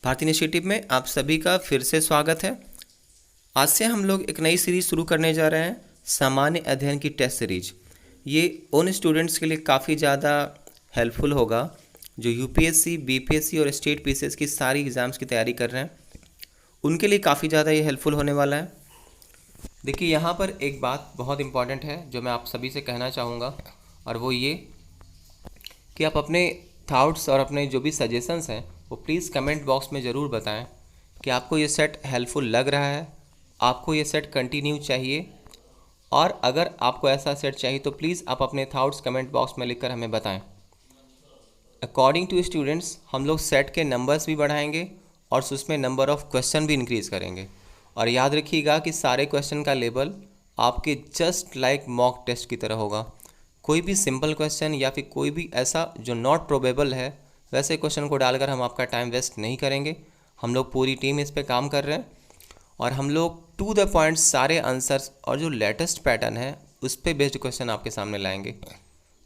भारतीय इनिशिएटिव में आप सभी का फिर से स्वागत है। आज से हम लोग एक नई सीरीज शुरू करने जा रहे हैं, सामान्य अध्ययन की टेस्ट सीरीज। ये उन स्टूडेंट्स के लिए काफ़ी ज़्यादा हेल्पफुल होगा जो यूपीएससी, बीपीएससी और स्टेट पीसीएस की सारी एग्ज़ाम्स की तैयारी कर रहे हैं। उनके लिए काफ़ी ज़्यादा ये हेल्पफुल होने वाला है। देखिए, यहाँ पर एक बात बहुत इंपॉर्टेंट है जो मैं आप सभी से कहना चाहूँगा, और वो ये कि आप अपने थाट्स और अपने जो भी सजेशंस हैं वो प्लीज़ कमेंट बॉक्स में ज़रूर बताएं कि आपको ये सेट हेल्पफुल लग रहा है, आपको ये सेट कंटिन्यू चाहिए, और अगर आपको ऐसा सेट चाहिए तो प्लीज़ आप अपने थाट्स कमेंट बॉक्स में लिखकर हमें बताएं। अकॉर्डिंग टू स्टूडेंट्स हम लोग सेट के नंबर्स भी बढ़ाएंगे और उसमें नंबर ऑफ़ क्वेश्चन भी इंक्रीज़ करेंगे। और याद रखिएगा कि सारे क्वेश्चन का लेवल आपके जस्ट लाइक मॉक टेस्ट की तरह होगा। कोई भी सिंपल क्वेश्चन या फिर कोई भी ऐसा जो नॉट प्रोबेबल है वैसे क्वेश्चन को डालकर हम आपका टाइम वेस्ट नहीं करेंगे। हम लोग पूरी टीम इस पे काम कर रहे हैं और हम लोग टू द पॉइंट सारे आंसर्स और जो लेटेस्ट पैटर्न है उस पे बेस्ड क्वेश्चन आपके सामने लाएंगे।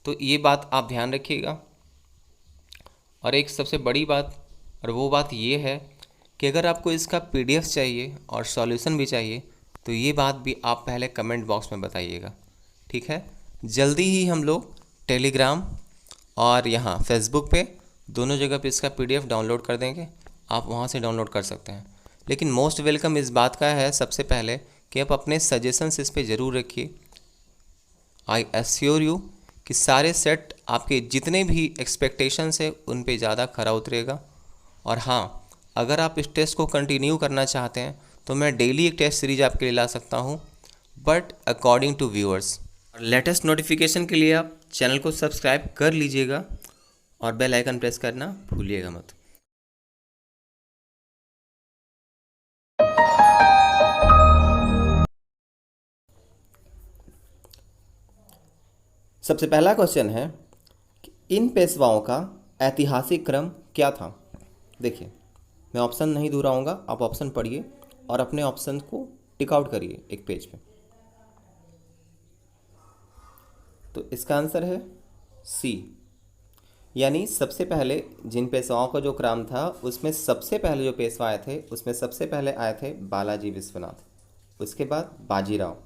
तो ये बात आप ध्यान रखिएगा। और एक सबसे बड़ी बात, और वो बात ये है कि अगर आपको इसका पीडीएफ चाहिए और सॉल्यूशन भी चाहिए तो ये बात भी आप पहले कमेंट बॉक्स में बताइएगा, ठीक है। जल्दी ही हम लोग टेलीग्राम और यहाँ फेसबुक पे दोनों जगह पे इसका पीडीएफ डाउनलोड कर देंगे, आप वहाँ से डाउनलोड कर सकते हैं। लेकिन मोस्ट वेलकम इस बात का है सबसे पहले कि आप अपने सजेशंस इस पे ज़रूर रखिए। आई एश्योर यू कि सारे सेट आपके जितने भी एक्सपेक्टेशंस है उन पे ज़्यादा खरा उतरेगा। और हाँ, अगर आप इस टेस्ट को कंटिन्यू करना चाहते हैं तो मैं डेली एक टेस्ट सीरीज आपके लिए ला सकता हूँ, but according to viewers. Latest notification के लिए आप चैनल को सब्सक्राइब कर लीजिएगा और बेल आइकन प्रेस करना भूलिएगा मत। सबसे पहला क्वेश्चन है कि इन पेशवाओं का ऐतिहासिक क्रम क्या था। देखिए, मैं ऑप्शन नहीं दोहराऊंगा, आप ऑप्शन पढ़िए और अपने ऑप्शन को टिक आउट करिए एक पेज पे। तो इसका आंसर है सी, यानी सबसे पहले जिन पेशवाओं का जो क्रम था उसमें सबसे पहले जो पेशवा आए थे उसमें सबसे पहले आए थे बालाजी विश्वनाथ, उसके बाद बाजीराव,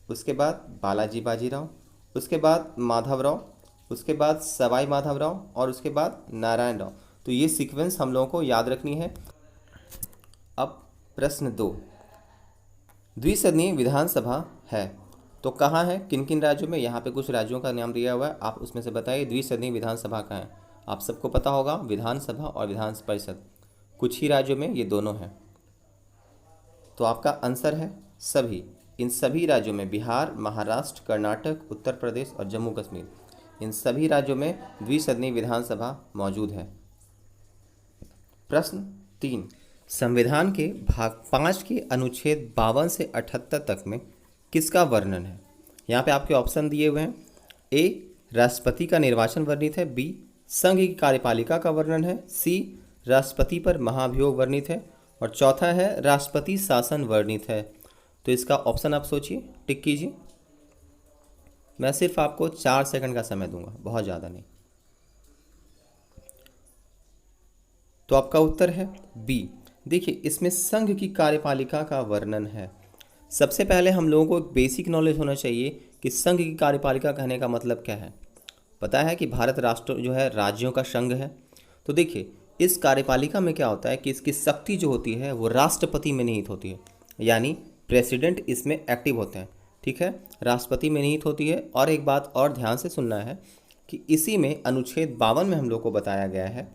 उसके बाद बालाजी बाजीराव, उसके बाद माधवराव, उसके बाद सवाई माधवराव और उसके बाद नारायण राव। तो ये सीक्वेंस हम लोगों को याद रखनी है। अब प्रश्न 2, द्विसदनीय विधानसभा है तो कहाँ है, किन किन राज्यों में। यहाँ पे कुछ राज्यों का नाम दिया हुआ है, आप उसमें से बताइए द्विसदनीय विधानसभा कहाँ है। आप सबको पता होगा विधानसभा और विधान परिषद, कुछ ही राज्यों में ये दोनों हैं। तो आपका आंसर है सभी। इन सभी राज्यों में बिहार, महाराष्ट्र, कर्नाटक, उत्तर प्रदेश और जम्मू कश्मीर, इन सभी राज्यों में द्विसदनीय विधानसभा मौजूद है। प्रश्न 3, संविधान के भाग 5 के अनुच्छेद 52 से 78 तक में किसका वर्णन है। यहाँ पे आपके ऑप्शन दिए हुए हैं। ए, राष्ट्रपति का निर्वाचन वर्णित है। बी, संघ की कार्यपालिका का वर्णन है। सी, राष्ट्रपति पर महाभियोग वर्णित है। और चौथा है राष्ट्रपति शासन वर्णित है। तो इसका ऑप्शन आप सोचिए, टिक कीजिए। मैं सिर्फ आपको 4 सेकंड का समय दूंगा, बहुत ज़्यादा नहीं। तो आपका उत्तर है बी। देखिए, इसमें संघ की कार्यपालिका का वर्णन है। सबसे पहले हम लोगों को एक बेसिक नॉलेज होना चाहिए कि संघ की कार्यपालिका कहने का मतलब क्या है। पता है कि भारत राष्ट्र जो है राज्यों का संघ है। तो देखिए, इस कार्यपालिका में क्या होता है कि इसकी शक्ति जो होती है वो राष्ट्रपति में निहित होती है, यानी प्रेसिडेंट इसमें एक्टिव होते हैं, ठीक है, राष्ट्रपति में निहित होती है। और एक बात और ध्यान से सुनना है कि इसी में अनुच्छेद 52 में हम लोग को बताया गया है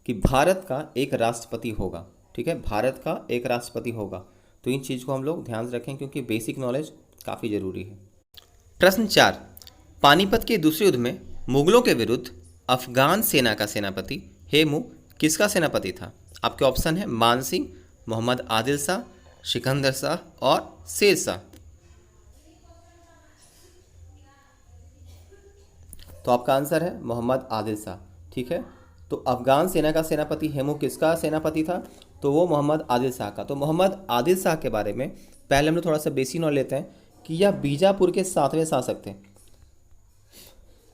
कि भारत का एक राष्ट्रपति होगा, ठीक है, भारत का एक राष्ट्रपति होगा। तो इन चीज़ को हम लोग ध्यान रखें क्योंकि बेसिक नॉलेज काफ़ी ज़रूरी है। प्रश्न 4, पानीपत के दूसरे युद्ध में मुगलों के विरुद्ध अफगान सेना का सेनापति हेमू किसका सेनापति था। आपके ऑप्शन है मान सिंह, मोहम्मद आदिल शाह, सिकंदर शाह और शेर शाह। तो आपका आंसर है मोहम्मद आदिल शाह, ठीक है। तो अफगान सेना का सेनापति हेमू किसका सेनापति था, तो वो मोहम्मद आदिल शाह का। तो मोहम्मद आदिल शाह के बारे में पहले हम लोग थोड़ा सा बेसिक नॉलेज लेते हैं कि यह बीजापुर के 7वें शासक थे।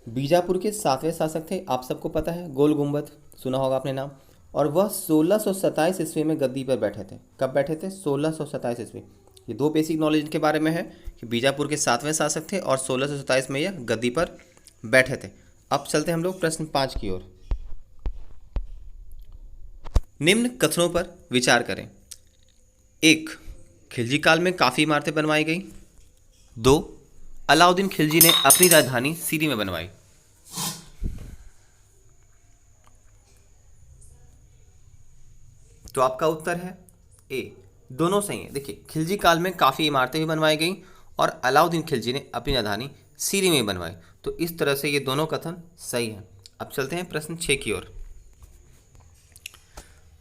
बीजापुर के 7वें शासक थे, आप सबको पता है। गोल गुंबद सुना होगा आपने नाम। और वह 1627 ईस्वी में गद्दी पर बैठे थे। कब बैठे थे? 1627 ईस्वी। ये दो बेसिक नॉलेज के बारे में है कि बीजापुर के 7वें शासक थे और 1627 में यह गद्दी पर बैठे थे। अब चलते हैं हम लोग प्रश्न 5 की ओर। निम्न कथनों पर विचार करें। 1. खिलजी काल में काफ़ी इमारतें बनवाई गई। 2. अलाउद्दीन खिलजी ने अपनी राजधानी सीरी में बनवाई। तो आपका उत्तर है ए, दोनों सही है। देखिए, खिलजी काल में काफ़ी इमारतें भी बनवाई गई और अलाउद्दीन खिलजी ने अपनी राजधानी सीरी में बनवाई। तो इस तरह से ये दोनों कथन सही हैं। अब चलते हैं प्रश्न 6 की ओर।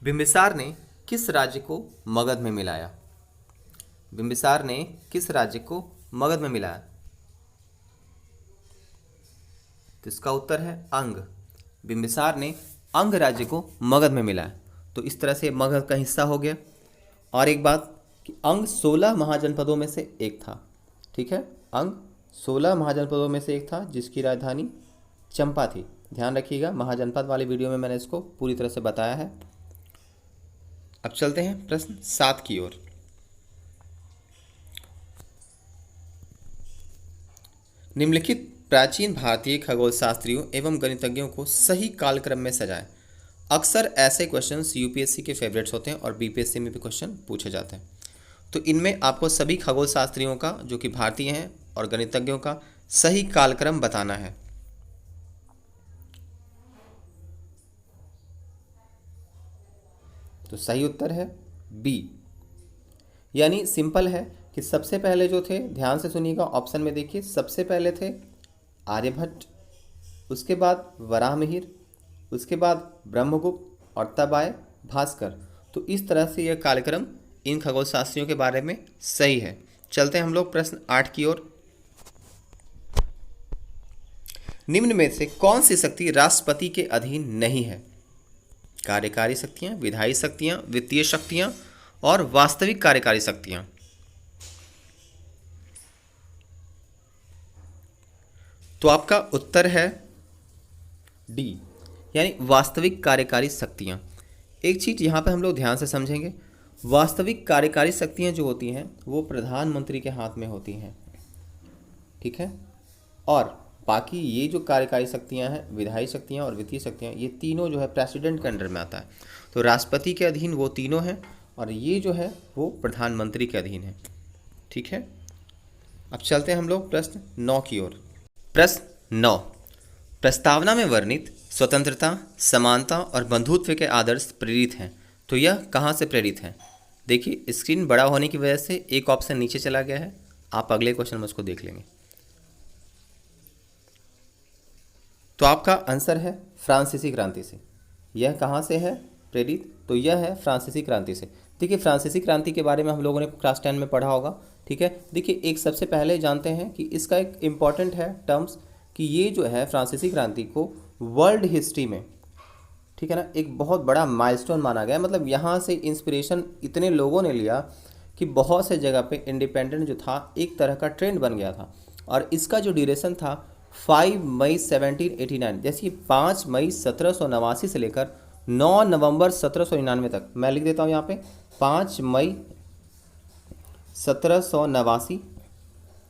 बिंबिसार ने किस राज्य को मगध में मिलाया? बिंबिसार ने किस राज्य को मगध में मिलाया? तो इसका उत्तर है अंग। बिंबिसार ने अंग राज्य को मगध में मिलाया। तो इस तरह से मगध का हिस्सा हो गया। और एक बात कि अंग 16 महाजनपदों में से एक था। ठीक है, अंग 16 महाजनपदों में से एक था जिसकी राजधानी चंपा थी। ध्यान रखिएगा, महाजनपद वाली वीडियो में मैंने इसको पूरी तरह से बताया है। अब चलते हैं प्रश्न 7 की ओर। निम्नलिखित प्राचीन भारतीय खगोल शास्त्रियों एवं गणितज्ञों को सही कालक्रम में सजाएं। अक्सर ऐसे क्वेश्चंस यूपीएससी के फेवरेट्स होते हैं और बीपीएससी में भी क्वेश्चन पूछे जाते हैं। तो इनमें आपको सभी खगोल शास्त्रियों का, जो कि भारतीय हैं, और गणितज्ञों का सही कालक्रम बताना है। तो सही उत्तर है बी। यानी सिंपल है कि सबसे पहले जो थे, ध्यान से सुनिएगा, ऑप्शन में देखिए, सबसे पहले थे आर्यभट्ट, उसके बाद वराहमिहिर, उसके बाद ब्रह्मगुप्त और तब आए भास्कर। तो इस तरह से यह कार्यक्रम इन खगोल शास्त्रियों के बारे में सही है। चलते हैं हम लोग प्रश्न 8 की ओर। निम्न में से कौन सी शक्ति राष्ट्रपति के अधीन नहीं है? कार्यकारी शक्तियां, विधायी शक्तियां, वित्तीय शक्तियां और वास्तविक कार्यकारी शक्तियां। तो आपका उत्तर है डी, यानी वास्तविक कार्यकारी शक्तियां। एक चीज यहां पे हम लोग ध्यान से समझेंगे, वास्तविक कार्यकारी शक्तियां जो होती हैं वो प्रधानमंत्री के हाथ में होती हैं। ठीक है, और बाकी ये जो कार्यकारी शक्तियां हैं, विधायी शक्तियां और वित्तीय शक्तियां, ये तीनों जो है प्रेसिडेंट के अंडर में आता है। तो राष्ट्रपति के अधीन वो तीनों हैं और ये जो है वो प्रधानमंत्री के अधीन है। ठीक है, अब चलते हैं हम लोग प्रश्न 9 की ओर। प्रश्न 9, प्रस्तावना में वर्णित स्वतंत्रता, समानता और बंधुत्व के आदर्श प्रेरित हैं। तो यह कहाँ से प्रेरित हैं? देखिए, स्क्रीन बड़ा होने की वजह से एक ऑप्शन नीचे चला गया है, आप अगले क्वेश्चन में उसको देख लेंगे। तो आपका आंसर है फ्रांसीसी क्रांति से। यह कहाँ से है प्रेरित? तो यह है फ्रांसीसी क्रांति से। देखिए, फ्रांसीसी क्रांति के बारे में हम लोगों ने क्लास 10 में पढ़ा होगा। ठीक है, देखिए, एक सबसे पहले जानते हैं कि इसका एक इम्पॉर्टेंट है टर्म्स कि ये जो है फ्रांसीसी क्रांति को वर्ल्ड हिस्ट्री में, ठीक है ना, एक बहुत बड़ा माइलस्टोन माना गया। मतलब यहाँ से इंस्पिरेशन इतने लोगों ने लिया कि बहुत से जगह पे इंडिपेंडेंट जो था एक तरह का ट्रेंड बन गया था। और इसका जो ड्यूरेशन था 5 मई 1789, जैसे 5 मई 1789 से लेकर 9 नवंबर 1799 तक। मैं लिख देता हूँ यहाँ पे 5 मई 1789,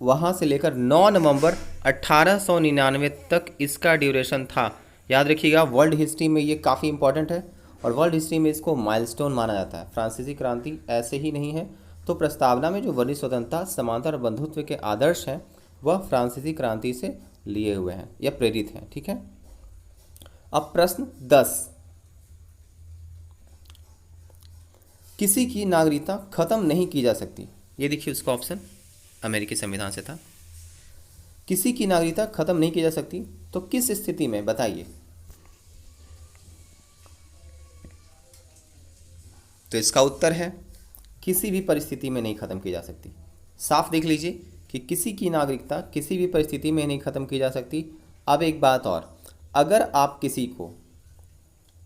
वहाँ से लेकर 9 नवंबर 1899 तक इसका ड्यूरेशन था। याद रखिएगा, वर्ल्ड हिस्ट्री में ये काफ़ी इंपॉर्टेंट है और वर्ल्ड हिस्ट्री में इसको माइलस्टोन माना जाता है। फ्रांसीसी क्रांति ऐसे ही नहीं है। तो प्रस्तावना में जो वर्णित स्वतंत्रता, समानता और बंधुत्व के आदर्श हैं वह फ्रांसीसी क्रांति से लिए हुए हैं या प्रेरित हैं। ठीक है, अब प्रश्न 10, किसी की नागरिकता खत्म नहीं की जा सकती। ये देखिए, उसका ऑप्शन अमेरिकी संविधान से था। किसी की नागरिकता खत्म नहीं की जा सकती, तो किस स्थिति में बताइए? तो इसका उत्तर है किसी भी परिस्थिति में नहीं खत्म की जा सकती। साफ देख लीजिए कि किसी की नागरिकता किसी भी परिस्थिति में नहीं खत्म की जा सकती। अब एक बात और, अगर आप किसी को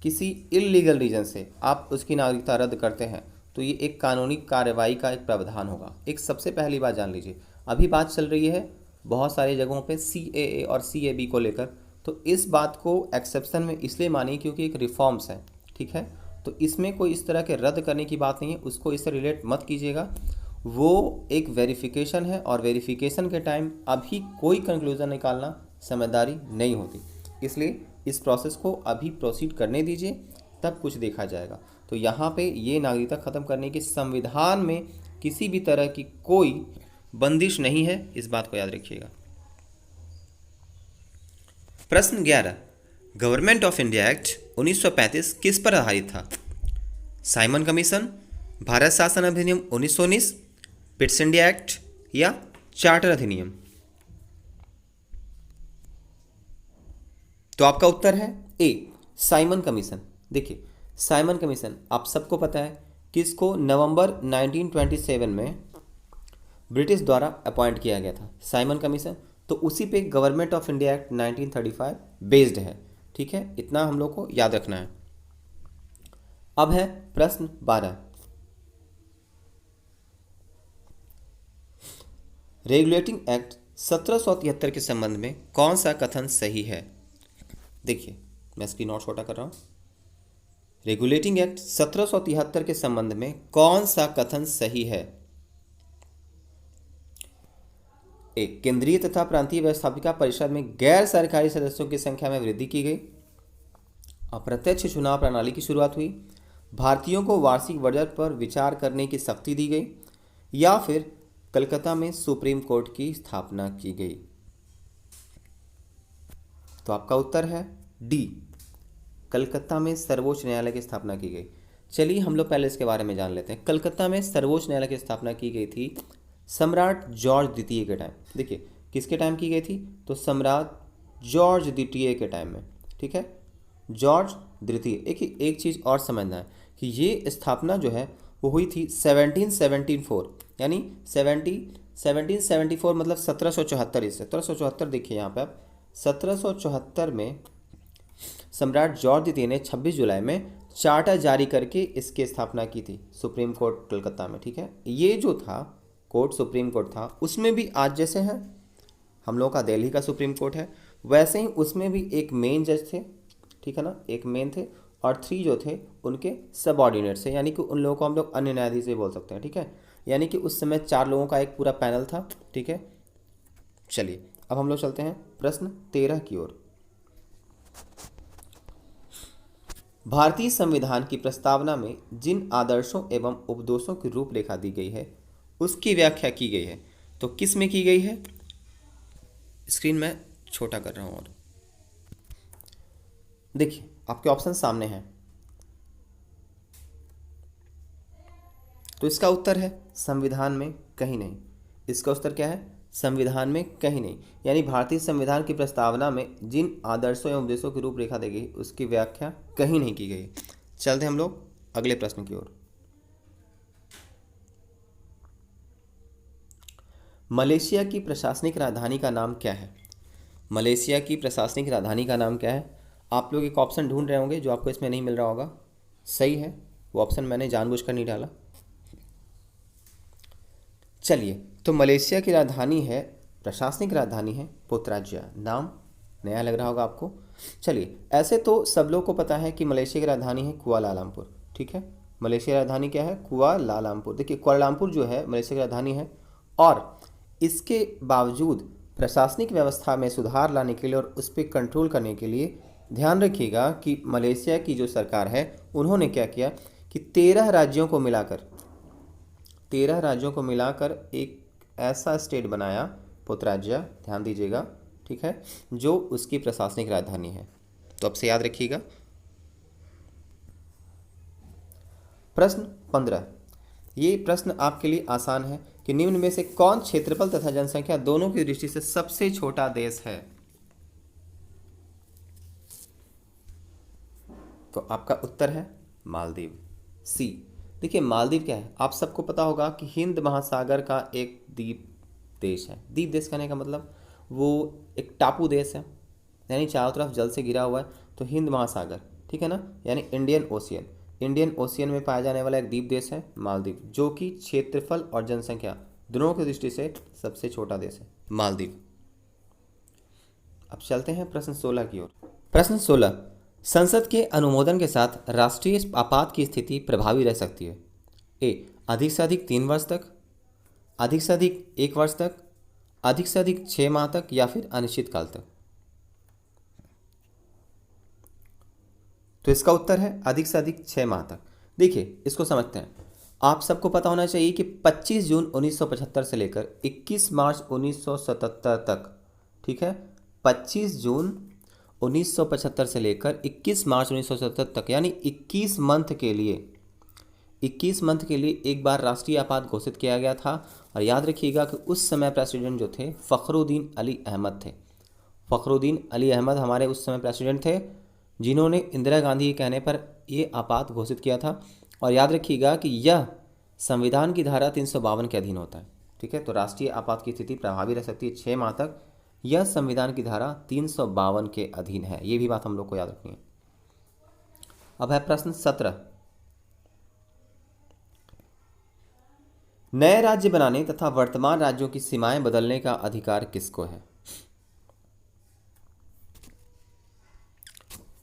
किसी इल्लीगल रीजन से आप उसकी नागरिकता रद्द करते हैं तो ये एक कानूनी कार्रवाई का एक प्रावधान होगा। एक सबसे पहली बात जान लीजिए, अभी बात चल रही है बहुत सारी जगहों पे CAA और CAB को लेकर, तो इस बात को एक्सेप्शन में इसलिए मानी क्योंकि एक रिफॉर्म्स है। ठीक है, तो इसमें कोई इस तरह के रद्द करने की बात नहीं है, उसको इससे रिलेट मत कीजिएगा। वो एक वेरिफिकेशन है और वेरिफिकेशन के टाइम अभी कोई कंक्लूज़न निकालना समझदारी नहीं होती, इसलिए इस प्रोसेस को अभी प्रोसीड करने दीजिए, तब कुछ देखा जाएगा। तो यहाँ पे ये नागरिकता ख़त्म करने के संविधान में किसी भी तरह की कोई बंदिश नहीं है, इस बात को याद रखिएगा। प्रश्न 11, गवर्नमेंट ऑफ इंडिया एक्ट 1935 किस पर आधारित था? साइमन कमीशन, भारत शासन अधिनियम 1919, पिट्स इंडिया एक्ट या चार्टर अधिनियम? तो आपका उत्तर है ए, साइमन कमीशन। देखिए साइमन कमीशन आप सबको पता है किसको नवंबर 1927 में ब्रिटिश द्वारा अपॉइंट किया गया था, साइमन कमीशन। तो उसी पे government of India act 1935 based है, ठीक है, इतना हम लोग को याद रखना है। अब है प्रश्न 12, रेगुलेटिंग एक्ट 1773 के संबंध में कौन सा कथन सही है? देखिए मैं स्क्रीन और छोटा कर रहा हूँ। रेगुलेटिंग एक्ट 1773 के संबंध में कौन सा कथन सही है? एक, केंद्रीय तथा प्रांतीय व्यवस्थापिका परिषद में गैर सरकारी सदस्यों की संख्या में वृद्धि की गई, अप्रत्यक्ष चुनाव प्रणाली की शुरुआत हुई, भारतीयों को वार्षिक बजट पर विचार करने की शक्ति दी गई, या फिर कलकत्ता में सुप्रीम कोर्ट की स्थापना की गई? तो आपका उत्तर है डी, कलकत्ता में सर्वोच्च न्यायालय की स्थापना की गई। चलिए हम लोग पहले इसके बारे में जान लेते हैं। कलकत्ता में सर्वोच्च न्यायालय की स्थापना की गई थी सम्राट जॉर्ज द्वितीय के टाइम। देखिए किसके टाइम की गई थी? तो सम्राट जॉर्ज द्वितीय के टाइम में, ठीक है, जॉर्ज द्वितीय। एक चीज़ और समझना है कि ये स्थापना जो है वो हुई थी 1774, यानी 1774 मतलब 1774। 1774 देखिए यहाँ पे आप, 1774 में सम्राट जॉर्ज द्वितीय ने 26 जुलाई में चार्टर जारी करके इसकी स्थापना की थी सुप्रीम कोर्ट कलकत्ता में, ठीक है। ये जो था कोर्ट, सुप्रीम कोर्ट था, उसमें भी आज जैसे है हम लोग का दिल्ली का सुप्रीम कोर्ट है, वैसे ही उसमें भी एक मेन जज थे, ठीक है ना, एक मेन थे और 3 जो थे उनके सबऑर्डिनेट थे, यानी कि उन लोगों को हम लोग अन्य न्यायाधीश भी बोल सकते हैं, ठीक है। यानी कि उस समय 4 लोगों का एक पूरा पैनल था, ठीक है। चलिए अब हम लोग चलते हैं प्रश्न 13 की ओर। भारतीय संविधान की प्रस्तावना में जिन आदर्शों एवं उपदेशों की रूपरेखा दी गई है उसकी व्याख्या की गई है, तो किस में की गई है? स्क्रीन में छोटा कर रहा हूं और देखिए आपके ऑप्शन सामने हैं। तो इसका उत्तर है संविधान में कहीं नहीं। इसका उत्तर क्या है? संविधान में कहीं नहीं, यानी भारतीय संविधान की प्रस्तावना में जिन आदर्शों एवं उद्देश्यों की रूपरेखा दी गई उसकी व्याख्या कहीं नहीं की गई। चलते हम लोग अगले प्रश्न की ओर। मलेशिया की प्रशासनिक राजधानी का नाम क्या है? मलेशिया की प्रशासनिक राजधानी का नाम क्या है? आप लोग एक ऑप्शन ढूंढ रहे होंगे जो आपको इसमें नहीं मिल रहा होगा, सही है, वो ऑप्शन मैंने जानबूझकर नहीं डाला। चलिए, तो मलेशिया की राजधानी है, प्रशासनिक राजधानी है पुत्राजया। नाम नया लग रहा होगा आपको। चलिए, ऐसे तो सब लोग को पता है कि मलेशिया की राजधानी है कुआलालंपुर, ठीक है। मलेशिया की राजधानी क्या है? कुआलालंपुर। देखिए कुआलालंपुर जो है मलेशिया की राजधानी है, और इसके बावजूद प्रशासनिक व्यवस्था में सुधार लाने के लिए और उस पर कंट्रोल करने के लिए ध्यान रखिएगा कि मलेशिया की जो सरकार है उन्होंने क्या किया कि 13 राज्यों को मिलाकर एक ऐसा स्टेट बनाया, पुत्राजया, ध्यान दीजिएगा, ठीक है, जो उसकी प्रशासनिक राजधानी है। तो अब से याद रखिएगा। प्रश्न 15, ये प्रश्न आपके लिए आसान है कि निम्न में से कौन क्षेत्रफल तथा जनसंख्या दोनों की दृष्टि से सबसे छोटा देश है? तो आपका उत्तर है मालदीव, सी। देखिए मालदीव क्या है, आप सबको पता होगा कि हिंद महासागर का एक द्वीप देश है। द्वीप देश कहने का मतलब वो एक टापू देश है, यानी चारों तरफ जल से घिरा हुआ है। तो हिंद महासागर, ठीक है ना, यानी इंडियन ओशियन में पाया जाने वाला एक द्वीप देश है मालदीव, जो कि क्षेत्रफल और जनसंख्या दोनों की दृष्टि से सबसे छोटा देश है मालदीव। अब चलते हैं प्रश्न 16 की ओर। प्रश्न 16, संसद के अनुमोदन के साथ राष्ट्रीय आपात की स्थिति प्रभावी रह सकती है। ए, अधिक से अधिक 3 वर्ष तक, अधिक से अधिक 1 वर्ष तक, अधिक से अधिक 6 माह तक, या फिर अनिश्चित काल तक। तो इसका उत्तर है अधिक से अधिक 6 माह तक। देखिए इसको समझते हैं। आप सबको पता होना चाहिए कि 25 जून 1975 से लेकर 21 मार्च 1977 तक, ठीक है, 25 जून 1975 से लेकर 21 मार्च 1977 तक, यानी 21 मंथ के लिए एक बार राष्ट्रीय आपात घोषित किया गया था। और याद रखिएगा कि उस समय प्रेसिडेंट जो थे फ़खरुद्दीन अली अहमद थे। फ़खरुद्दीन अली अहमद हमारे उस समय प्रेसिडेंट थे, जिन्होंने इंदिरा गांधी के कहने पर ये आपात घोषित किया था। और याद रखिएगा कि यह संविधान की धारा 352 के अधीन होता है। ठीक है, तो राष्ट्रीय आपात की स्थिति प्रभावी रह सकती है 6 माह तक। यह संविधान की धारा 352 के अधीन है। ये भी बात हम लोग को याद रखनी है। अब है प्रश्न 17। नए राज्य बनाने तथा वर्तमान राज्यों की सीमाएं बदलने का अधिकार किसको है?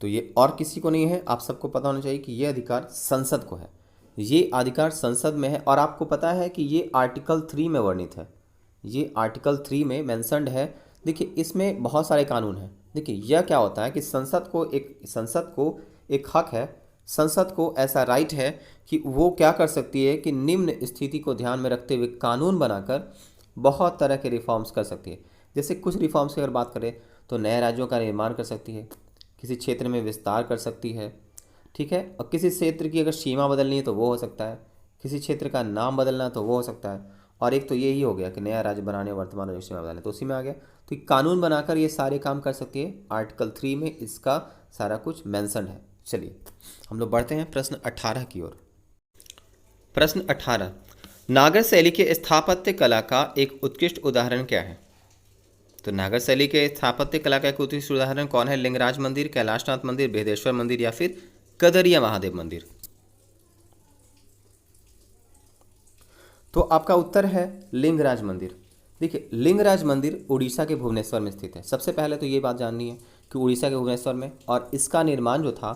तो ये और किसी को नहीं है, आप सबको पता होना चाहिए कि ये अधिकार संसद को है। ये अधिकार संसद में है। और आपको पता है कि ये आर्टिकल 3 में वर्णित है। ये आर्टिकल 3 में मेंशन्ड है। देखिए इसमें बहुत सारे कानून हैं। देखिए यह क्या होता है कि संसद को एक हक है, संसद को ऐसा राइट है कि वो क्या कर सकती है कि निम्न स्थिति को ध्यान में रखते हुए कानून बनाकर बहुत तरह के रिफॉर्म्स कर सकती है। जैसे कुछ रिफॉर्म्स की अगर बात करें तो नए राज्यों का निर्माण कर सकती है, किसी क्षेत्र में विस्तार कर सकती है, ठीक है, और किसी क्षेत्र की अगर सीमा बदलनी है तो वो हो सकता है, किसी क्षेत्र का नाम बदलना है तो वो हो सकता है। और एक तो यही हो गया कि नया राज्य बनाने, वर्तमान राज्य सीमा बदलने, तो उसी में आ गया। तो कानून बनाकर ये सारे काम कर सकती है। आर्टिकल 3 में इसका सारा कुछ मेंशन है। चलिए हम लोग बढ़ते हैं प्रश्न 18 की ओर। प्रश्न 18, नागर शैली के स्थापत्य कला का एक उत्कृष्ट उदाहरण क्या है? तो नागर शैली के स्थापत्य कला का एक उत्कृष्ट उदाहरण कौन है? लिंगराज मंदिर, कैलाशनाथ मंदिर, बृहदेश्वर मंदिर, या फिर कदरिया महादेव मंदिर। तो आपका उत्तर है लिंगराज मंदिर। देखिए लिंगराज मंदिर उड़ीसा के भुवनेश्वर में स्थित है। सबसे पहले तो ये बात जाननी है कि उड़ीसा के भुवनेश्वर में, और इसका निर्माण जो था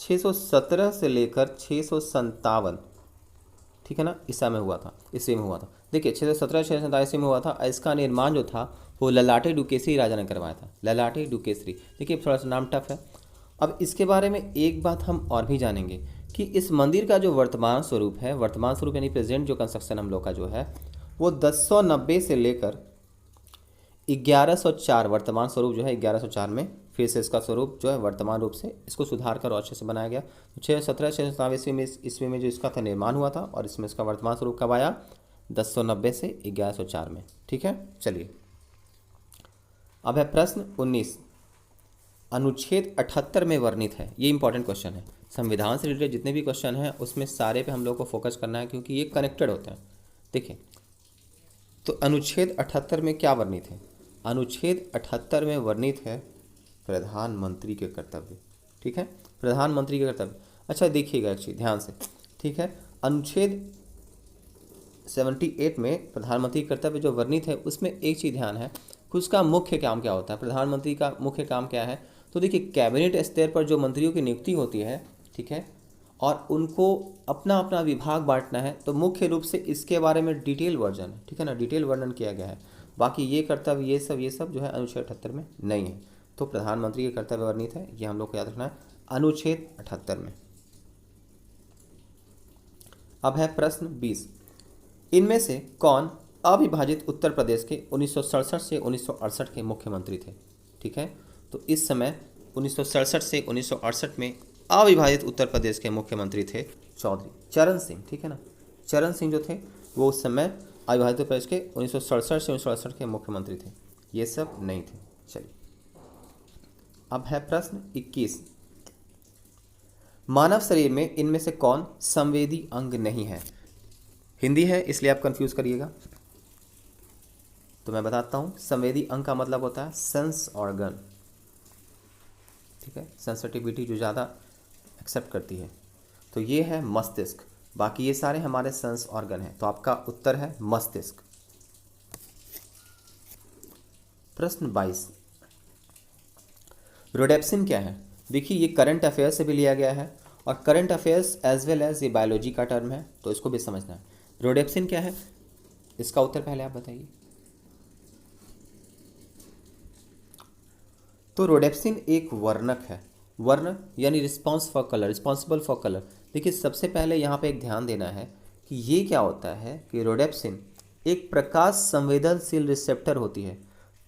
617 से लेकर 657, ठीक है ना, ईसा में हुआ था, ईस्वी में हुआ था। देखिए 617 657 ईस्वी में हुआ था। इसका निर्माण जो था वो ललाटे डुकेसरी राजा ने करवाया था। ललाटे डुकेसरी, देखिए थोड़ा सा नाम टफ है। अब इसके बारे में एक बात हम और भी जानेंगे कि इस मंदिर का जो वर्तमान स्वरूप है, वर्तमान स्वरूप यानी प्रेजेंट जो कंस्ट्रक्शन हम लोग का जो है वो 1090 से लेकर 1104, वर्तमान स्वरूप जो है 1104 में फिर से इसका स्वरूप जो है वर्तमान रूप से इसको सुधार कर और अच्छे से बनाया गया। तो 617 627 ईस्वी में जो इसका था निर्माण हुआ था, और इसमें इसका वर्तमान स्वरूप कब आया? 1090 से 1104 में। ठीक है, चलिए अब है प्रश्न 19, अनुच्छेद 78 में वर्णित है। ये इंपॉर्टेंट क्वेश्चन है। संविधान से रिलेटेड जितने भी क्वेश्चन हैं उसमें सारे पे हम लोग को फोकस करना है, क्योंकि ये कनेक्टेड होते हैं। देखिए तो अनुच्छेद 78 में क्या वर्णित है? अनुच्छेद 78 में वर्णित है प्रधानमंत्री के कर्तव्य। ठीक है, प्रधानमंत्री के कर्तव्य। अच्छा देखिएगा एक चीज़ ध्यान से, ठीक है, अनुच्छेद 78 में प्रधानमंत्री के कर्तव्य जो वर्णित है उसमें एक चीज़ ध्यान है कि उसका मुख्य काम क्या होता है। प्रधानमंत्री का मुख्य काम क्या है? तो देखिए कैबिनेट स्तर पर जो मंत्रियों की नियुक्ति होती है, ठीक है, और उनको अपना अपना विभाग बांटना है, तो मुख्य रूप से इसके बारे में डिटेल वर्जन है, ठीक है ना, डिटेल वर्णन किया गया है। बाकी ये कर्तव्य ये सब जो है अनुच्छेद 78 में नहीं है। तो प्रधानमंत्री के कर्तव्य वर्णित है, ये हम लोग को याद रखना है अनुच्छेद 78 में। अब है प्रश्न 20, इनमें से कौन अविभाजित उत्तर प्रदेश के 1967 से 1968 के मुख्यमंत्री थे? ठीक है, तो इस समय 1967 से 1968 में अविभाजित उत्तर प्रदेश के मुख्यमंत्री थे चौधरी चरण सिंह। ठीक है ना, चरण सिंह जो थे वो उस समय अविभाजित उत्तर प्रदेश के 1967 से 1968 के मुख्यमंत्री थे। ये सब नहीं थे। चलिए अब है प्रश्न 21, मानव शरीर में इनमें से कौन संवेदी अंग नहीं है? हिंदी है इसलिए आप कंफ्यूज करिएगा। तो मैं बताता हूँ, संवेदी अंग का मतलब होता है सेंस ऑर्गन। ठीक है, सेंसिटिविटी जो ज़्यादा एक्सेप्ट करती है, तो ये है मस्तिष्क। बाकी ये सारे हमारे सेंस ऑर्गन हैं। तो आपका उत्तर है मस्तिष्क। प्रश्न 22, रोडेप्सिन क्या है? देखिए ये करंट अफेयर्स से भी लिया गया है, और current affairs as well as ये बायोलॉजी का टर्म है, तो इसको भी समझना है। रोडेप्सिन क्या है, इसका उत्तर पहले आप बताइए। तो रोडेप्सिन एक वर्णक है। वर्णक यानी response for colour, responsible for colour. देखिए सबसे पहले यहाँ पे एक ध्यान देना है कि ये क्या होता है कि रोडेप्सिन एक प्रकाश संवेदनशील रिसेप्टर होती है।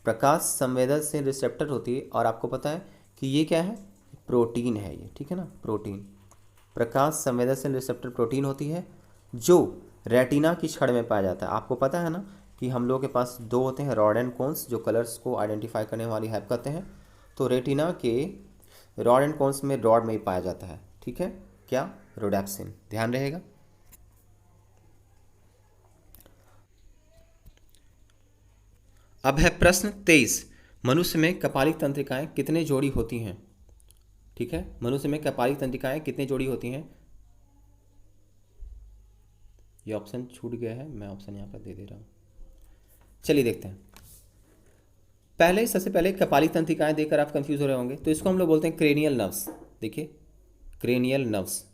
प्रकाश संवेदनशील रिसेप्टर होती है, और आपको पता है कि ये क्या है, प्रोटीन है ये, ठीक है ना, प्रोटीन। प्रकाश संवेदनशील रिसेप्टर प्रोटीन होती है जो रेटिना की छड़ में पाया जाता है। आपको पता है ना कि हम लोगों के पास दो होते हैं रॉड एंड कोन्स, जो कलर्स को आइडेंटिफाई करने वाली हेल्प करते हैं। तो रेटिना के रॉड एंड कोन्स में रॉड में ही पाया जाता है, ठीक है, क्या, रोडेप्सिन, ध्यान रहेगा। अब है प्रश्न 23, मनुष्य में कपालिक तंत्रिकाएं कितने जोड़ी होती हैं। ठीक है, मनुष्य में कपालिक तंत्रिकाएं कितने जोड़ी होती हैं। ये ऑप्शन छूट गया है, मैं ऑप्शन यहाँ पर दे दे रहा हूँ। चलिए देखते हैं। पहले सबसे पहले कपालिक तंत्रिकाएं देखकर आप कंफ्यूज हो रहे होंगे, तो इसको हम लोग बोलते हैं क्रेनियल नर्व्स। देखिए क्रेनियल नर्व्स,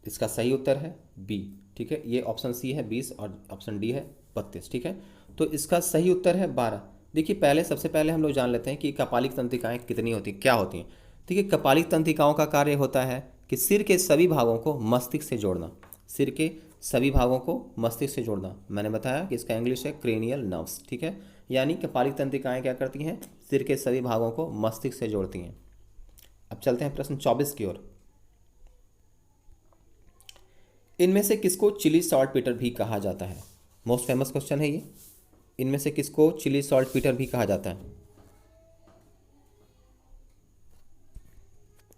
इसका सही उत्तर है बी। ठीक है, ये ऑप्शन सी है 20 और ऑप्शन डी है 32। ठीक है, तो इसका सही उत्तर है 12। देखिए पहले सबसे पहले हम लोग जान लेते हैं कि कपालिक तंत्रिकाएं कितनी होती हैं, क्या होती हैं। देखिए कपालिक तंत्रिकाओं का कार्य होता है कि सिर के सभी भागों को मस्तिष्क से जोड़ना। सिर के सभी भागों को मस्तिष्क से जोड़ना, मैंने बताया कि इसका इंग्लिश है क्रेनियल नर्व्स। ठीक है, यानी कपालिक तंत्रिकाएं क्या करती हैं, सिर के सभी भागों को मस्तिष्क से जोड़ती हैं। अब चलते हैं प्रश्न 24 की ओर। इनमें से किसको चिली सॉल्ट पीटर भी कहा जाता है। मोस्ट फेमस क्वेश्चन है ये। इनमें से किसको चिली सॉल्ट पीटर भी कहा जाता है।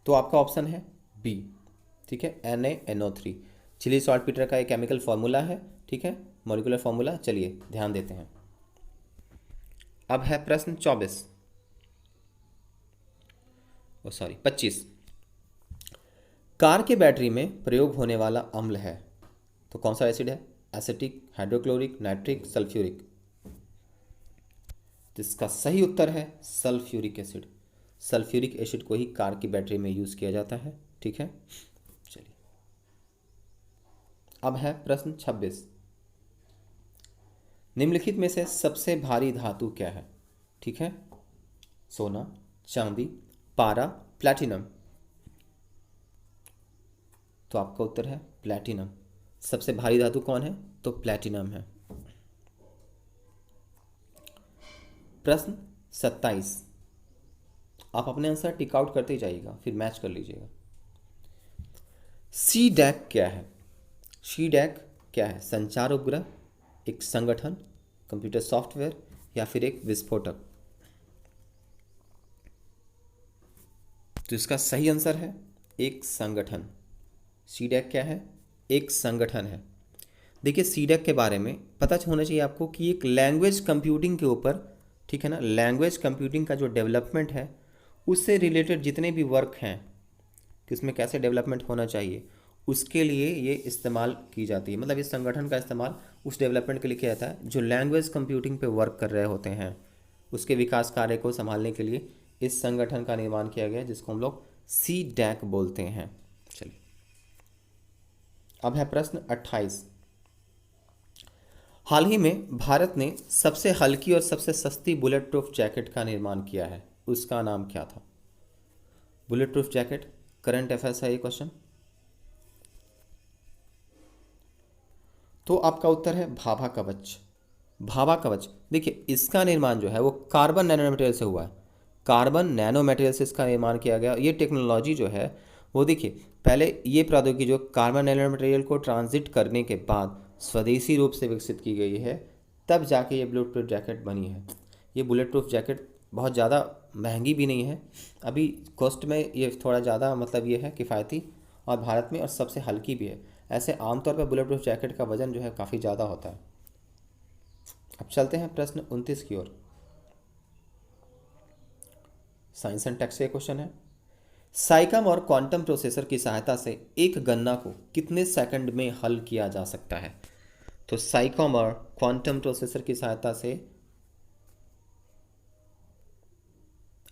तो आपका ऑप्शन है बी। ठीक है, NaNO3 चिली सॉल्ट पीटर का एक केमिकल फॉर्मूला है। ठीक है, मॉलिक्यूलर फॉर्मूला। चलिए ध्यान देते हैं। अब है प्रश्न 24, 25। कार के बैटरी में प्रयोग होने वाला अम्ल है, तो कौन सा एसिड है, एसिटिक, हाइड्रोक्लोरिक, नाइट्रिक, सल्फ्यूरिक। तो इसका सही उत्तर है सल्फ्यूरिक एसिड। सल्फ्यूरिक एसिड को ही कार की बैटरी में यूज किया जाता है। ठीक है, चलिए अब है प्रश्न 26। निम्नलिखित में से सबसे भारी धातु क्या है। ठीक है, सोना, चांदी, पारा, प्लैटिनम। तो आपका उत्तर है प्लैटिनम। सबसे भारी धातु कौन है, तो प्लैटिनम है। प्रश्न 27, आप अपने आंसर टिक आउट करते जाइएगा, फिर मैच कर लीजिएगा। सी डैक क्या है। सी डैक क्या है, संचार उपग्रह, एक संगठन, कंप्यूटर सॉफ्टवेयर, या फिर एक विस्फोटक। तो इसका सही आंसर है एक संगठन। सी डैक क्या है, एक संगठन है। देखिए सी डैक के बारे में पता होना चाहिए आपको कि एक लैंग्वेज कंप्यूटिंग के ऊपर, ठीक है ना, लैंग्वेज कंप्यूटिंग का जो डेवलपमेंट है उससे रिलेटेड जितने भी वर्क हैं कि उसमें कैसे डेवलपमेंट होना चाहिए, उसके लिए ये इस्तेमाल की जाती है। मतलब इस संगठन का इस्तेमाल उस डेवलपमेंट के लिए किया जाता है जो लैंग्वेज कंप्यूटिंग पे वर्क कर रहे होते हैं। उसके विकास कार्य को संभालने के लिए इस संगठन का निर्माण किया गया, जिसको हम लोग सी डैक बोलते हैं। चलिए अब है प्रश्न 28। हाल ही में भारत ने सबसे हल्की और सबसे सस्ती बुलेट प्रूफ जैकेट का निर्माण किया है, उसका नाम क्या था। Bullet proof jacket, current affairs है ये क्वेश्चन। तो आपका उत्तर है भाभा कवच। भाभा कवच, देखिए इसका निर्माण जो है वो कार्बन नैनो मटेरियल से हुआ है। कार्बन नैनो मटेरियल से इसका निर्माण किया गया। ये टेक्नोलॉजी जो है वो देखिए पहले ये प्रौद्योगिकी जो कार्बन नैनो मटेरियल को ट्रांजिट करने के बाद स्वदेशी रूप से विकसित की गई है, तब जाके ये बुलेट प्रूफ जैकेट बनी है। ये बुलेट प्रूफ जैकेट बहुत ज़्यादा महंगी भी नहीं है, अभी कॉस्ट में ये थोड़ा ज़्यादा मतलब ये है किफ़ायती, और भारत में और सबसे हल्की भी है। ऐसे आमतौर पर बुलेट प्रूफ जैकेट का वजन जो है काफ़ी ज़्यादा होता है। अब चलते हैं प्रश्न 29 की ओर। साइंस एंड टेक्स्ट का क्वेश्चन है। साइकम और क्वांटम प्रोसेसर की सहायता से एक गणना को कितने सेकंड में हल किया जा सकता है। तो साइकम और क्वांटम प्रोसेसर की सहायता से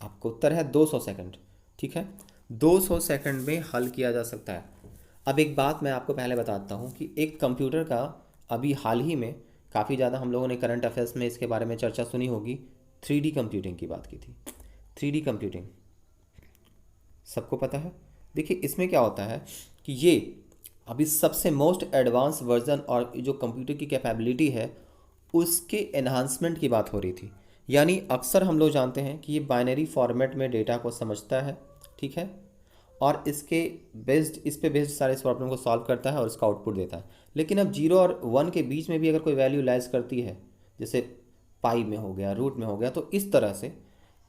आपको आपका उत्तर है 200 सेकंड। ठीक है, 200 सेकंड में हल किया जा सकता है। अब एक बात मैं आपको पहले बताता हूँ कि एक कंप्यूटर का अभी हाल ही में काफ़ी ज़्यादा हम लोगों ने करंट अफेयर्स में इसके बारे में चर्चा सुनी होगी, 3D कंप्यूटिंग की बात की थी। 3D कंप्यूटिंग सबको पता है। देखिए इसमें क्या होता है कि ये अभी सबसे मोस्ट एडवांस वर्जन और जो कंप्यूटर की कैपेबिलिटी है उसके एनहांसमेंट की बात हो रही थी। यानी अक्सर हम लोग जानते हैं कि ये बाइनरी फॉर्मेट में डेटा को समझता है, ठीक है, और इस पे बेस्ड सारे प्रॉब्लम को सॉल्व करता है और उसका आउटपुट देता है। लेकिन अब 0 और 1 के बीच में भी अगर कोई वैल्यू लाइज करती है, जैसे पाई में हो गया, रूट में हो गया, तो इस तरह से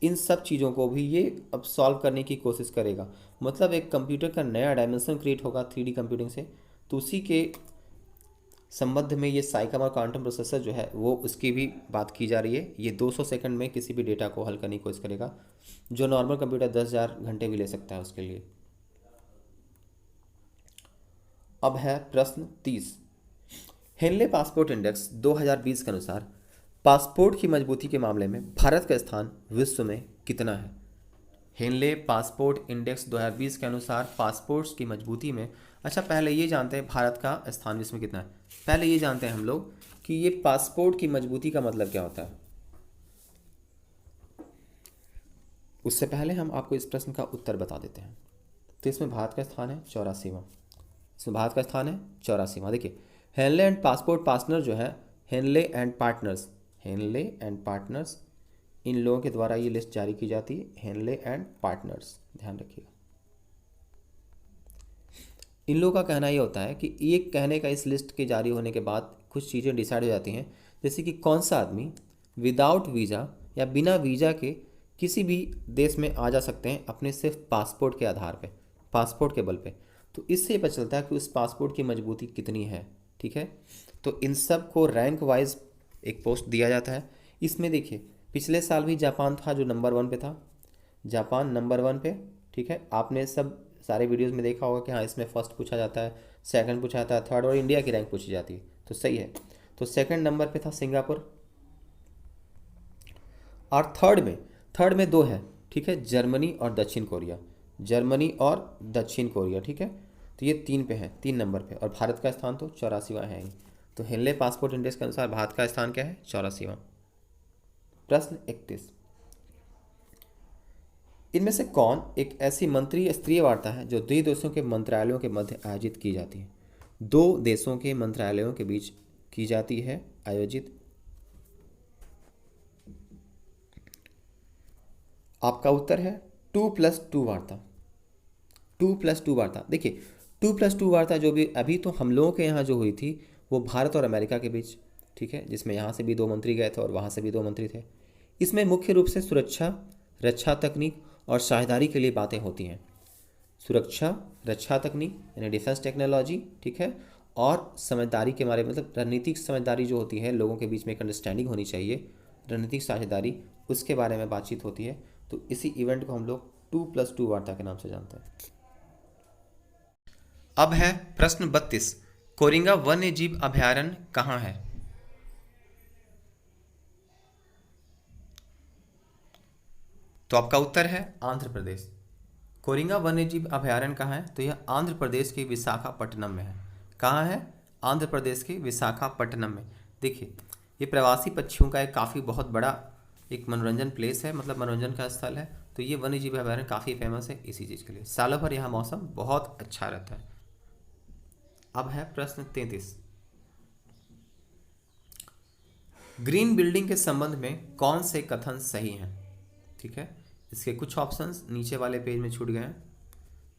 इन सब चीज़ों को भी ये अब सॉल्व करने की कोशिश करेगा। मतलब एक कंप्यूटर का नया डायमेंशन क्रिएट होगा 3D कंप्यूटिंग से। तो उसी के संबंध में ये साइकम और क्वांटम प्रोसेसर जो है वो उसकी भी बात की जा रही है। ये 200 सेकंड में किसी भी डेटा को हल करने की कोशिश करेगा, जो नॉर्मल कंप्यूटर 10,000 घंटे भी ले सकता है उसके लिए। अब है प्रश्न 30। हेनले पासपोर्ट इंडेक्स 2020 के अनुसार पासपोर्ट की मजबूती के मामले में भारत का स्थान विश्व में कितना है? हेनले पासपोर्ट इंडेक्स 2020 के अनुसार पासपोर्ट्स की मजबूती में, अच्छा पहले ये जानते हैं भारत का स्थान विश्व में कितना है। पहले ये जानते हैं हम लोग कि ये पासपोर्ट की मजबूती का मतलब क्या होता है। उससे पहले हम आपको इस प्रश्न का उत्तर बता देते हैं। तो इसमें भारत का स्थान है 84वां। इसमें भारत का स्थान है 84वां। देखिए हेनले एंड पासपोर्ट पार्टनर जो है, हेनले एंड पार्टनर्स, इन लोगों के द्वारा ये लिस्ट जारी की जाती है, हेनले एंड पार्टनर्स, ध्यान रखिएगा। इन लोगों का कहना ये होता है कि ये कहने का इस लिस्ट के जारी होने के बाद कुछ चीज़ें डिसाइड हो जाती हैं, जैसे कि कौन सा आदमी विदाउट वीज़ा या बिना वीज़ा के किसी भी देश में आ जा सकते हैं अपने सिर्फ पासपोर्ट के आधार पे, पासपोर्ट के बल पे। तो इससे ये पता चलता है कि उस पासपोर्ट की मजबूती कितनी है। ठीक है, तो इन सब को रैंक वाइज एक पोस्ट दिया जाता है। इसमें देखिए पिछले साल भी जापान था जो नंबर 1 पे था, जापान नंबर 1 पे। ठीक है, आपने सब सारे वीडियोस में देखा होगा कि हाँ इसमें फर्स्ट पूछा जाता है, सेकंड पूछा जाता है, थर्ड और इंडिया की रैंक पूछी जाती है, तो सही है। तो सेकंड नंबर पे था सिंगापुर, और थर्ड में 2 है, ठीक है, जर्मनी और दक्षिण कोरिया, जर्मनी और दक्षिण कोरिया। ठीक है, तो ये 3 पे है, 3 नंबर पे, और भारत का स्थान तो 84वां है ही। तो हेनले पासपोर्ट इंडेक्स के अनुसार भारत का स्थान क्या है? 84वां। प्रश्न 31। इनमें से कौन एक ऐसी मंत्री स्तरीय वार्ता है जो 2 देशों के मंत्रालयों के मध्य आयोजित की जाती है? 2 देशों के मंत्रालयों के बीच की जाती है आयोजित। आपका उत्तर है 2+2 वार्ता। 2+2 वार्ता, देखिए 2+2 वार्ता जो भी अभी तो हम लोगों के यहाँ जो हुई थी वो भारत और अमेरिका के बीच, ठीक है, जिसमें यहाँ से भी 2 मंत्री गए थे और वहाँ से भी 2 मंत्री थे। इसमें मुख्य रूप से सुरक्षा, रक्षा तकनीक और साझेदारी के लिए बातें होती हैं। सुरक्षा, रक्षा तकनीक यानी डिफेंस टेक्नोलॉजी, ठीक है, और समझदारी के बारे में, मतलब रणनीतिक समझदारी जो होती है, लोगों के बीच में एक अंडरस्टैंडिंग होनी चाहिए, रणनीतिक साझेदारी, उसके बारे में बातचीत होती है। तो इसी इवेंट को हम लोग 2+2 वार्ता के नाम से जानते हैं। अब है प्रश्न 32। कोरिंगा वन्य जीव अभयारण्य कहाँ है? तो आपका उत्तर है आंध्र प्रदेश। कोरिंगा वन्य जीव अभयारण्य कहाँ है? तो यह आंध्र प्रदेश के विशाखापट्टनम में है। कहाँ है? आंध्र प्रदेश के विशाखापट्टनम में। देखिए ये प्रवासी पक्षियों का एक काफ़ी बहुत बड़ा एक मनोरंजन प्लेस है, मतलब मनोरंजन का स्थल है। तो ये वन्य जीव अभयारण्य काफ़ी फेमस है इसी चीज़ के लिए। सालों भर यहाँ मौसम बहुत अच्छा रहता है। अब है प्रश्न 33। ग्रीन बिल्डिंग के संबंध में कौन से कथन सही हैं? ठीक है, इसके कुछ ऑप्शंस नीचे वाले पेज में छूट गए हैं,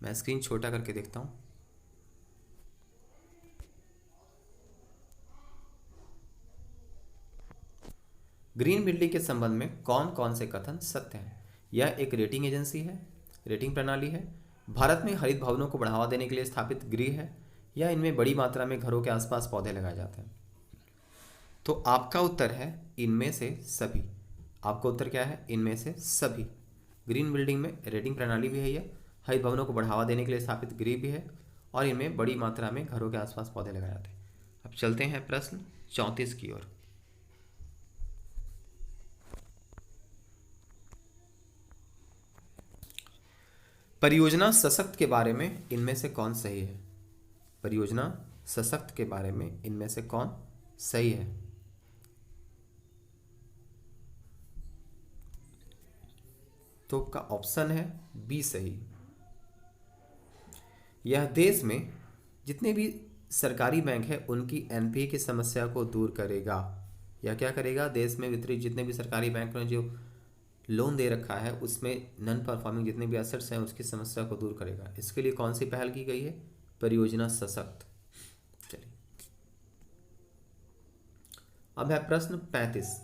मैं स्क्रीन छोटा करके देखता हूं। ग्रीन बिल्डिंग के संबंध में कौन कौन से कथन सत्य हैं? यह एक रेटिंग एजेंसी है, रेटिंग प्रणाली है, भारत में हरित भवनों को बढ़ावा देने के लिए स्थापित गृह है, या इनमें बड़ी मात्रा में घरों के आसपास पौधे लगाए जाते हैं। तो आपका उत्तर है इनमें से सभी। आपका उत्तर क्या है? इनमें से सभी। ग्रीन बिल्डिंग में रेटिंग प्रणाली भी है, यह हरित भवनों को बढ़ावा देने के लिए स्थापित गृह भी है, और इनमें बड़ी मात्रा में घरों के आसपास पौधे लगाए जाते हैं। अब चलते हैं प्रश्न 34 की ओर। परियोजना सशक्त के बारे में इनमें से कौन सही है? परियोजना सशक्त के बारे में इनमें से कौन सही है? तो आपका ऑप्शन है बी सही। यह देश में जितने भी सरकारी बैंक है उनकी एनपीए की समस्या को दूर करेगा। या क्या करेगा? देश में वितरित जितने भी सरकारी बैंक ने जो लोन दे रखा है उसमें नॉन परफॉर्मिंग जितने भी एसेट्स हैं उसकी समस्या को दूर करेगा। इसके लिए कौन सी पहल की गई है? परियोजना सशक्त। चलिए, अब है प्रश्न 35।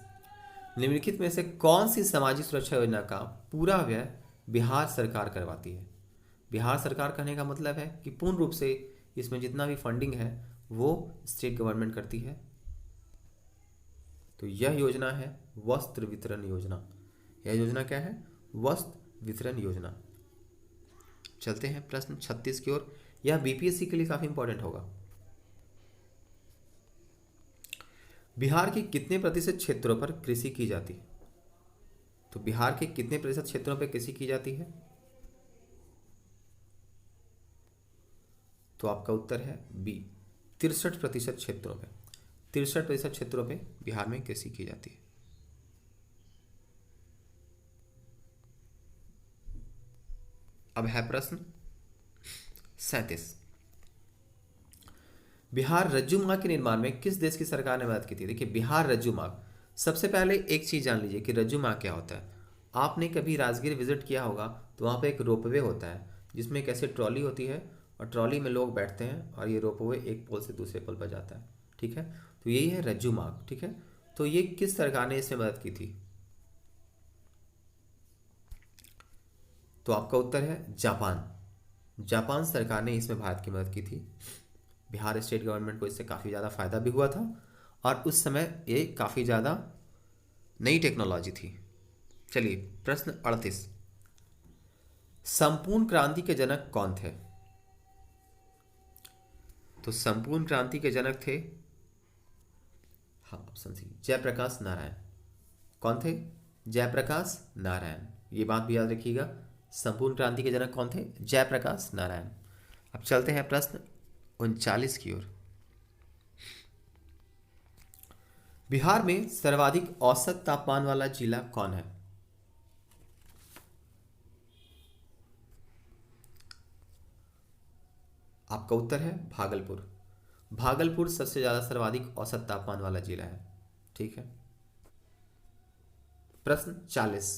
निम्नलिखित में से कौन सी सामाजिक सुरक्षा योजना का पूरा व्यय बिहार सरकार करवाती है? बिहार सरकार कहने का मतलब है कि पूर्ण रूप से इसमें जितना भी फंडिंग है वो स्टेट गवर्नमेंट करती है। तो यह योजना है वस्त्र वितरण योजना। यह योजना क्या है? वस्त्र वितरण योजना। चलते हैं प्रश्न 36 की ओर। यह बीपीएससी के लिए काफी इंपॉर्टेंट होगा। बिहार के कितने प्रतिशत क्षेत्रों पर कृषि की जाती है? तो बिहार के कितने प्रतिशत क्षेत्रों पर कृषि की जाती है? तो आपका उत्तर है बी 63% क्षेत्रों पे। 63% क्षेत्रों पे बिहार में कृषि की जाती है। अब है प्रश्न 37। बिहार रज्जू मार्ग के निर्माण में किस देश की सरकार ने मदद की थी? देखिए, बिहार रज्जू मार्ग, सबसे पहले एक चीज जान लीजिए कि रज्जू मार्ग क्या होता है। आपने कभी राजगीर विजिट किया होगा तो वहाँ पे एक रोपवे होता है जिसमें एक ऐसी ट्रॉली होती है और ट्रॉली में लोग बैठते हैं और ये रोपवे एक पोल से दूसरे पोल पर जाता है। ठीक है, तो यही है रज्जू मार्ग। ठीक है, तो ये किस सरकार ने इसमें मदद की थी? तो आपका उत्तर है जापान। जापान सरकार ने इसमें भारत की मदद की थी। बिहार स्टेट गवर्नमेंट को इससे काफ़ी ज़्यादा फायदा भी हुआ था और उस समय ये काफ़ी ज़्यादा नई टेक्नोलॉजी थी। चलिए, प्रश्न 38। संपूर्ण क्रांति के जनक कौन थे? तो संपूर्ण क्रांति के जनक थे, हाँ ऑप्शन सी, जयप्रकाश नारायण। कौन थे? जयप्रकाश नारायण। ये बात भी याद रखिएगा, संपूर्ण क्रांति के जनक कौन थे? जयप्रकाश नारायण। अब चलते हैं प्रश्न 39 की ओर। बिहार में सर्वाधिक औसत तापमान वाला जिला कौन है? आपका उत्तर है भागलपुर। भागलपुर सबसे ज्यादा सर्वाधिक औसत तापमान वाला जिला है। ठीक है, प्रश्न 40।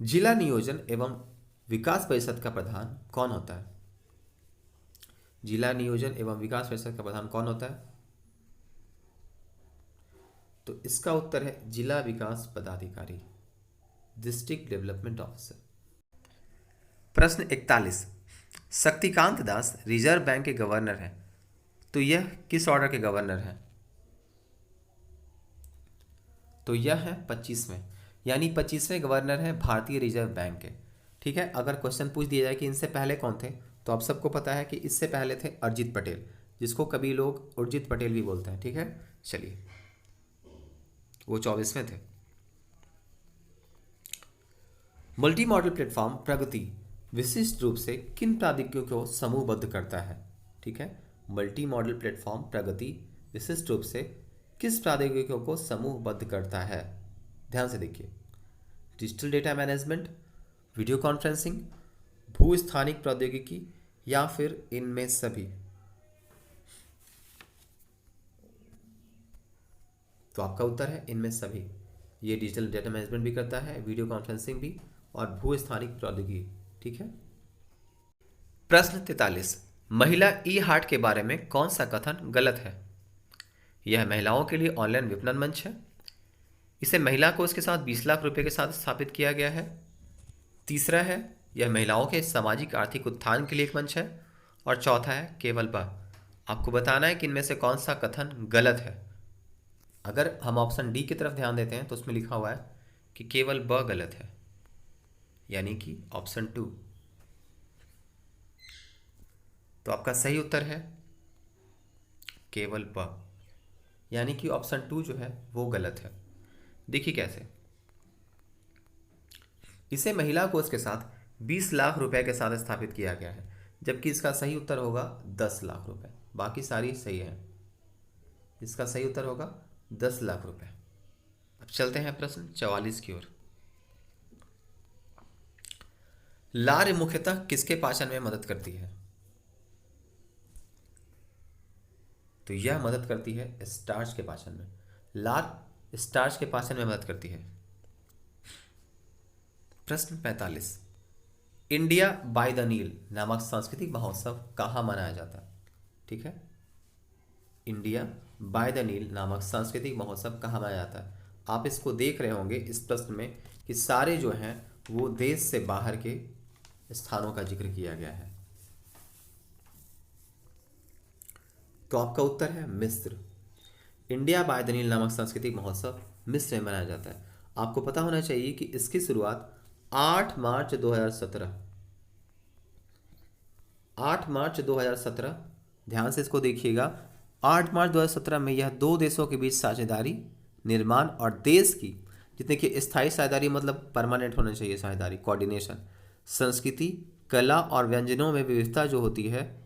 जिला नियोजन एवं विकास परिषद का प्रधान कौन होता है? जिला नियोजन एवं विकास परिषद का प्रधान कौन होता है? तो इसका उत्तर है जिला विकास पदाधिकारी, डिस्ट्रिक्ट डेवलपमेंट ऑफिसर। प्रश्न 41। शक्तिकांत दास रिजर्व बैंक के गवर्नर हैं, तो यह किस ऑर्डर के गवर्नर हैं? तो यह है 25वें, यानी 25वें गवर्नर हैं भारतीय रिजर्व बैंक के। ठीक है, अगर क्वेश्चन पूछ दिया जाए कि इनसे पहले कौन थे, तो आप सबको पता है कि इससे पहले थे अरिजित पटेल, जिसको कभी लोग उर्जित पटेल भी बोलते हैं। ठीक है, चलिए, वो 24वें थे। मल्टी मॉडल प्लेटफॉर्म प्रगति विशिष्ट रूप से किन प्रौद्योगिकियों को समूहबद्ध करता है? ठीक है, मल्टी मॉडल प्लेटफॉर्म प्रगति विशिष्ट रूप से किस प्रौद्योगिकियों को समूहबद्ध करता है? ध्यान से देखिए, digital data management, video conferencing, भू स्थानिक प्रौद्योगिकी या फिर इनमें सभी। तो आपका उत्तर है इनमें सभी। ये डिजिटल डेटा मैनेजमेंट भी करता है, वीडियो कॉन्फ्रेंसिंग भी, और भू स्थानिक प्रौद्योगिकी। ठीक है, प्रश्न 43। महिला ई हाट के बारे में कौन सा कथन गलत है? यह महिलाओं के लिए ऑनलाइन विपणन मंच है, इसे महिला को उसके साथ 20 लाख रुपए के साथ स्थापित किया गया है, तीसरा है यह महिलाओं के सामाजिक आर्थिक उत्थान के लिए एक मंच है, और चौथा है केवल ब। आपको बताना है कि इनमें से कौन सा कथन गलत है। अगर हम ऑप्शन डी की तरफ ध्यान देते हैं तो उसमें लिखा हुआ है कि केवल ब गलत है, यानी कि ऑप्शन 2। तो आपका सही उत्तर है केवल ब, यानी कि ऑप्शन 2 जो है वो गलत है। देखिए कैसे, इसे महिला कोष के साथ 20 लाख रुपए के साथ स्थापित किया गया है, जबकि इसका सही उत्तर होगा 10 लाख रुपए। बाकी सारी सही है। इसका सही उत्तर होगा 10 लाख रुपए। अब चलते हैं प्रश्न 44 की ओर। लार मुख्यतः किसके पाचन में मदद करती है? तो यह मदद करती है स्टार्च के पाचन में। लार स्टार्च के पाचन में मदद करती है। प्रश्न 45, इंडिया बाय द नील नामक सांस्कृतिक महोत्सव कहाँ मनाया जाता है? ठीक है, इंडिया बाय द नील नामक सांस्कृतिक महोत्सव कहाँ मनाया जाता है? आप इसको देख रहे होंगे इस प्रश्न में कि सारे जो हैं वो देश से बाहर के स्थानों का जिक्र किया गया है। तो आपका उत्तर है मिस्र। इंडिया बाय द नील नामक सांस्कृतिक महोत्सव मिस्र में मनाया जाता है। आपको पता होना चाहिए कि इसकी शुरुआत 8 मार्च 2017, ध्यान से इसको देखिएगा, 8 मार्च 2017 में यह दो देशों के बीच साझेदारी, निर्माण और देश की, जितने की स्थायी साझेदारी मतलब परमानेंट होना चाहिए साझेदारी, कोऑर्डिनेशन, संस्कृति, कला और व्यंजनों में विविधता जो होती है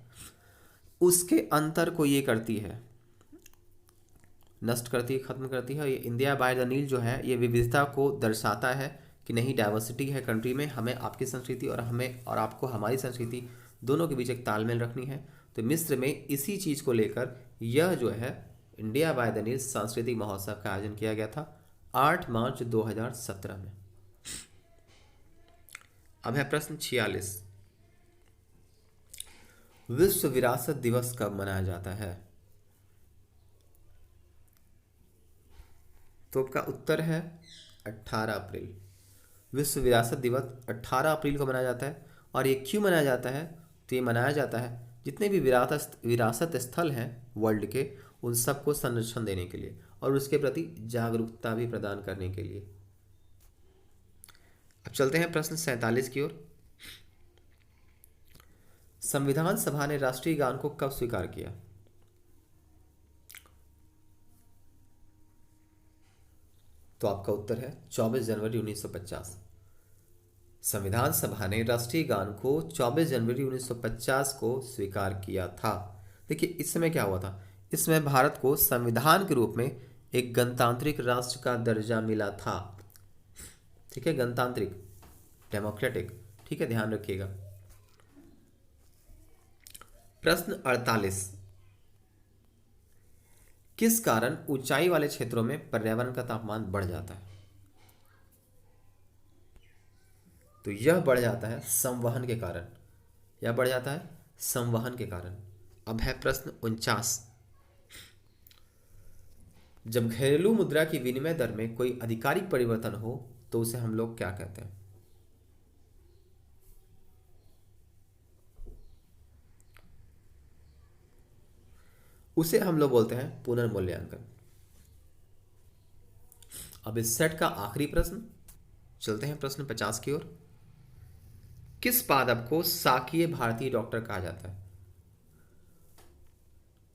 उसके अंतर को ये करती है, नष्ट करती है, खत्म करती है। ये इंडिया बाय द नील जो है ये विविधता को दर्शाता है कि नहीं, डाइवर्सिटी है कंट्री में, हमें आपकी संस्कृति और हमें और आपको हमारी संस्कृति दोनों के बीच एक तालमेल रखनी है। तो मिस्र में इसी चीज़ को लेकर यह जो है इंडिया बाय द नील सांस्कृतिक महोत्सव का आयोजन किया गया था 8 मार्च 2017 में। अब है प्रश्न 46, विश्व विरासत दिवस कब मनाया जाता है? तो आपका उत्तर है 18 अप्रैल। विश्व विरासत दिवस 18 अप्रैल को मनाया जाता है। और ये क्यों मनाया जाता है? तो ये मनाया जाता है जितने भी विरासत स्थल हैं वर्ल्ड के, उन सबको संरक्षण देने के लिए और उसके प्रति जागरूकता भी प्रदान करने के लिए। अब चलते हैं प्रश्न 47 की ओर। संविधान सभा ने राष्ट्रीय गान को कब स्वीकार किया? तो आपका उत्तर है 24 जनवरी 1950। संविधान सभा ने राष्ट्रीय गान को 24 जनवरी 1950 को स्वीकार किया था। देखिए इस समय क्या हुआ था, इसमें भारत को संविधान के रूप में एक गणतांत्रिक राष्ट्र का दर्जा मिला था। ठीक है, गणतांत्रिक, डेमोक्रेटिक, ठीक है, ध्यान रखिएगा। प्रश्न 48, किस कारण ऊंचाई वाले क्षेत्रों में पर्यावरण का तापमान बढ़ जाता है? तो यह बढ़ जाता है संवहन के कारण। यह बढ़ जाता है संवहन के कारण। अब है प्रश्न 49, जब घरेलू मुद्रा की विनिमय दर में कोई आधिकारिक परिवर्तन हो तो उसे हम लोग क्या कहते हैं? उसे हम लोग बोलते हैं पुनर्मूल्यांकन। अब इस सेट का आखिरी प्रश्न, चलते हैं प्रश्न 50 की ओर। किस पादप को साकीय भारतीय डॉक्टर कहा जाता है?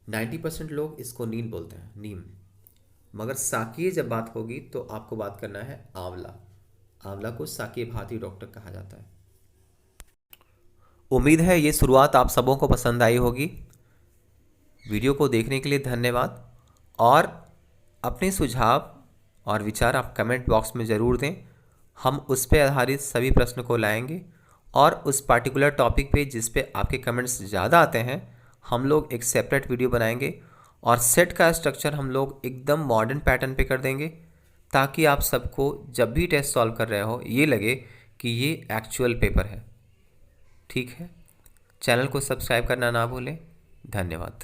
90% लोग इसको नीम बोलते हैं, नीम, मगर साकीय जब बात होगी तो आपको बात करना है आंवला। आंवला को साकीय भारतीय डॉक्टर कहा जाता है। उम्मीद है ये शुरुआत आप सबों को पसंद आई होगी। वीडियो को देखने के लिए धन्यवाद और अपने सुझाव और विचार आप कमेंट बॉक्स में ज़रूर दें। हम उस पर आधारित सभी प्रश्न को लाएंगे और उस पार्टिकुलर टॉपिक पे जिस पे आपके कमेंट्स ज़्यादा आते हैं हम लोग एक सेपरेट वीडियो बनाएंगे और सेट का स्ट्रक्चर हम लोग एकदम मॉडर्न पैटर्न पे कर देंगे ताकि आप सबको जब भी टेस्ट सॉल्व कर रहे हो ये लगे कि ये एक्चुअल पेपर है। ठीक है, चैनल को सब्सक्राइब करना ना भूलें। धन्यवाद।